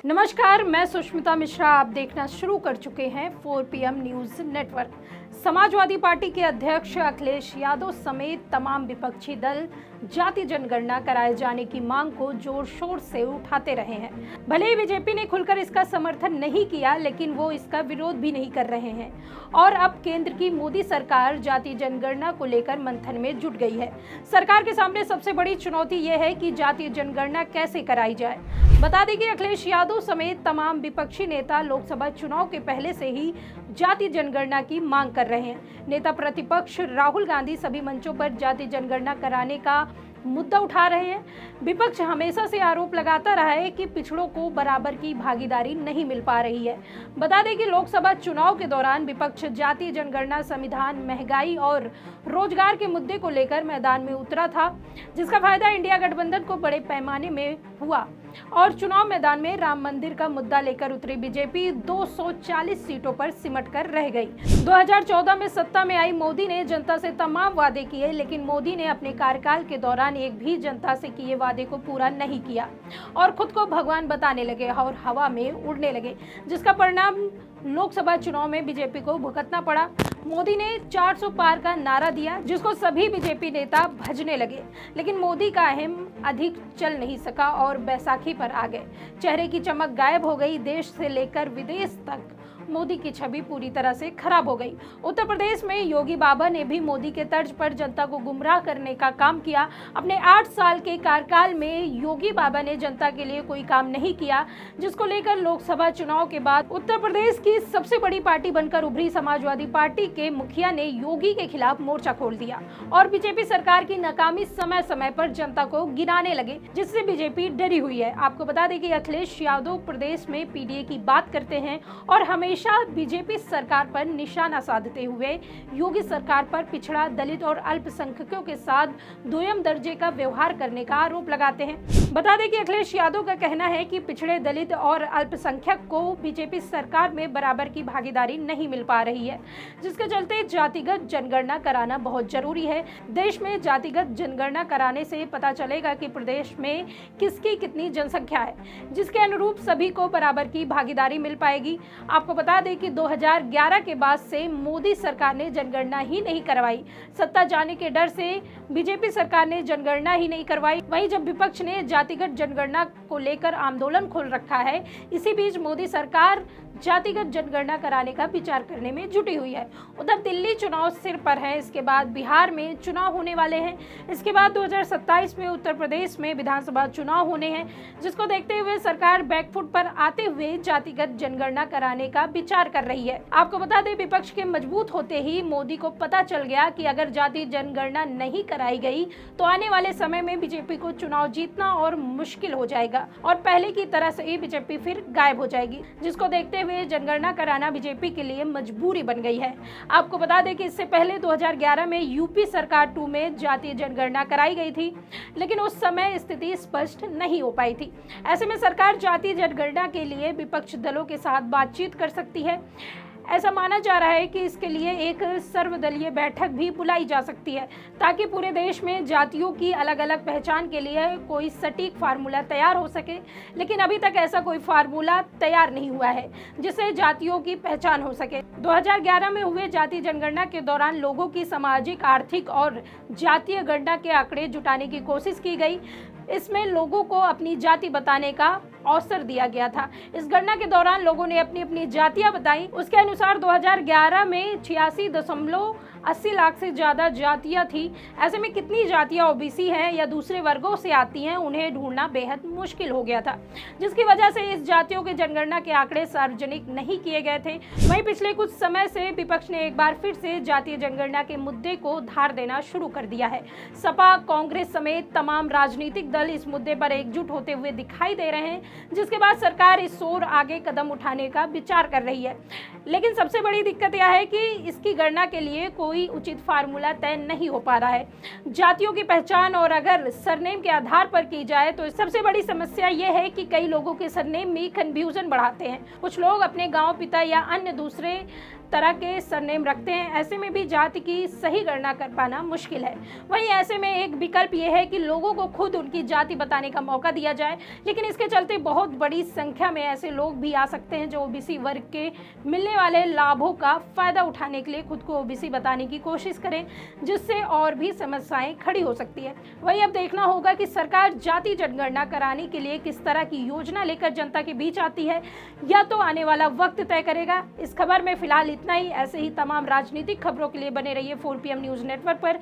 नमस्कार, मैं सुष्मिता मिश्रा। आप देखना शुरू कर चुके हैं 4 PM news network. Samajwadi party के अध्यक्ष अखिलेश यादव समेत तमाम विपक्षी दल जाति जनगणना कराए जाने की मांग को जोर शोर से उठाते रहे हैं। भले ही बीजेपी ने खुलकर इसका समर्थन नहीं किया, लेकिन वो इसका विरोध भी नहीं कर रहे हैं और अब केंद्र की मोदी सरकार जाति जनगणना को लेकर मंथन में जुट गई है। सरकार के सामने सबसे बड़ी चुनौती ये है कि जाति जनगणना कैसे कराई जाए। बता दें कि अखिलेश यादव समेत तमाम विपक्षी नेता लोकसभा चुनाव के पहले से ही जाति जनगणना की मांग कर रहे हैं। नेता प्रतिपक्ष राहुल गांधी सभी मंचों पर जाति जनगणना कराने का मुद्दा उठा रहे हैं। विपक्ष हमेशा से आरोप लगाता रहा है कि पिछड़ों को बराबर की भागीदारी नहीं मिल पा रही है। बता दें कि लोकसभा चुनाव के दौरान विपक्ष जाति जनगणना, संविधान, महंगाई और रोजगार के मुद्दे को लेकर मैदान में उतरा था, जिसका फायदा इंडिया गठबंधन को बड़े पैमाने में हुआ और चुनाव मैदान में राम मंदिर का मुद्दा लेकर उतरी बीजेपी 240 सीटों पर सिमट कर रह गई। 2014 में सत्ता में आई मोदी ने जनता से तमाम वादे किए, लेकिन मोदी ने अपने कार्यकाल के दौरान एक भी जनता से किए वादे को पूरा नहीं किया और खुद को भगवान बताने लगे और हवा में उड़ने लगे, जिसका परिणाम लोकसभा चुनाव में बीजेपी को भुगतना पड़ा। मोदी ने 400 पार का नारा दिया, जिसको सभी बीजेपी नेता भजने लगे, लेकिन मोदी का अहम अधिक चल नहीं सका और बैसाखी पर आ गए। चेहरे की चमक गायब हो गई। देश से लेकर विदेश तक मोदी की छवि पूरी तरह से खराब हो गई। उत्तर प्रदेश में योगी बाबा ने भी मोदी के तर्ज पर जनता को गुमराह करने का काम किया। अपने 8 साल के कार्यकाल में योगी बाबा ने जनता के लिए कोई काम नहीं किया, जिसको लेकर लोकसभा चुनाव के बाद उत्तर प्रदेश की सबसे बड़ी पार्टी बनकर उभरी समाजवादी पार्टी के मुखिया ने योगी के खिलाफ मोर्चा खोल दिया और बीजेपी सरकार की नाकामी समय समय पर जनता को गिराने लगे, जिससे बीजेपी डरी हुई है। आपको बता दें कि अखिलेश यादव प्रदेश में पीडीए की बात करते हैं और हमेशा बीजेपी सरकार पर निशाना साधते हुए योगी सरकार पर पिछड़ा, दलित और अल्पसंख्यकों के साथ दोयम दर्जे का व्यवहार करने का आरोप लगाते हैं। बता दें कि अखिलेश यादव का कहना है कि पिछड़े, दलित और अल्पसंख्यक को बीजेपी सरकार में बराबर की भागीदारी नहीं मिल पा रही है, जिसके चलते जातिगत जनगणना कराना बहुत जरूरी है। देश में जातिगत जनगणना कराने से पता चलेगा कि प्रदेश में किसकी कितनी जनसंख्या है, जिसके अनुरूप सभी को बराबर की भागीदारी मिल पाएगी। आपको बता दें कि 2011 के बाद से मोदी सरकार ने जनगणना ही नहीं करवाई। सत्ता जाने के डर से बीजेपी सरकार ने जनगणना ही नहीं करवाई। वहीं जब विपक्ष ने जातिगत जनगणना को लेकर आंदोलन खोल रखा है, इसी बीच मोदी सरकार जातिगत जनगणना कराने का विचार करने में जुटी हुई है। उधर दिल्ली चुनाव सिर पर है, इसके बाद बिहार में चुनाव होने वाले हैं, इसके बाद 2027 में उत्तर प्रदेश में विधानसभा चुनाव होने हैं, जिसको देखते हुए सरकार बैकफुट पर आते हुए जातिगत जनगणना कराने का विचार कर रही है। आपको बता दें, विपक्ष के मजबूत होते ही मोदी को पता चल गया कि अगर जाति जनगणना नहीं कराई गई तो आने वाले समय में बीजेपी को चुनाव जीतना और मुश्किल हो जाएगा और पहले की तरह से ही बीजेपी फिर गायब हो जाएगी, जिसको देखते हुए जनगणना कराना बीजेपी के लिए मजबूरी बन गई है। आपको बता दें कि इससे पहले 2011 में यूपी सरकार 2 में जातीय जनगणना कराई गई थी, लेकिन उस समय स्थिति स्पष्ट नहीं हो पाई थी। ऐसे में सरकार जातीय जनगणना के लिए विपक्ष दलों के साथ बातचीत कर सकती है। ऐसा माना जा रहा है कि इसके लिए एक सर्वदलीय बैठक भी बुलाई जा सकती है, ताकि पूरे देश में जातियों की अलग अलग पहचान के लिए कोई सटीक फार्मूला तैयार हो सके। लेकिन अभी तक ऐसा कोई फार्मूला तैयार नहीं हुआ है जिससे जातियों की पहचान हो सके। 2011 में हुए जाति जनगणना के दौरान लोगों की सामाजिक, आर्थिक और जातीय गणना के आंकड़े जुटाने की कोशिश की गई। इसमें लोगों को अपनी जाति बताने का अवसर दिया गया था। इस गणना के दौरान लोगों ने अपनी अपनी जातियां बताई। उसके अनुसार 2011 में 86.80 लाख से ज्यादा जातियां थी। ऐसे में कितनी जातियां ओबीसी हैं या दूसरे वर्गों से आती हैं, उन्हें ढूंढना बेहद मुश्किल हो गया था, जिसकी वजह से इस जातियों के जनगणना के आंकड़े सार्वजनिक नहीं किए गए थे। वहीं पिछले कुछ समय से विपक्ष ने एक बार फिर से जातीय जनगणना के मुद्दे को धार देना शुरू कर दिया है। सपा, कांग्रेस समेत तमाम राजनीतिक दल इस मुद्दे पर एकजुट होते हुए दिखाई दे रहे हैं, जिसके बाद सरकार इस ओर आगे कदम उठाने का विचार कर रही है। लेकिन सबसे बड़ी दिक्कत यह है कि इसकी गणना के लिए कोई उचित फार्मूला तय नहीं हो पा रहा है। जातियों की पहचान और अगर सरनेम के आधार पर की जाए तो सबसे बड़ी समस्या यह है कि कई लोगों के सरनेम में कंफ्यूजन बढ़ाते हैं। कुछ लोग अपने गांव, पिता या अन्य दूसरे तरह के सरनेम रखते हैं, ऐसे में भी जाति की सही गणना कर पाना मुश्किल है। वहीं ऐसे में एक विकल्प यह है कि लोगों को खुद उनकी जाति बताने का मौका दिया जाए, लेकिन इसके चलते बहुत बड़ी संख्या में ऐसे लोग भी आ सकते हैं जो ओबीसी वर्ग के मिलने वाले लाभों का फायदा उठाने के लिए खुद को ओबीसी बताने की कोशिश करें, जिससे और भी समस्याएं खड़ी हो सकती है। वहीं अब देखना होगा कि सरकार जाति जनगणना कराने के लिए किस तरह की योजना लेकर जनता के बीच आती है, या तो आने वाला वक्त तय करेगा। इस खबर में फिलहाल इतना ही। ऐसे ही तमाम राजनीतिक खबरों के लिए बने रहिए 4PM न्यूज़ नेटवर्क पर।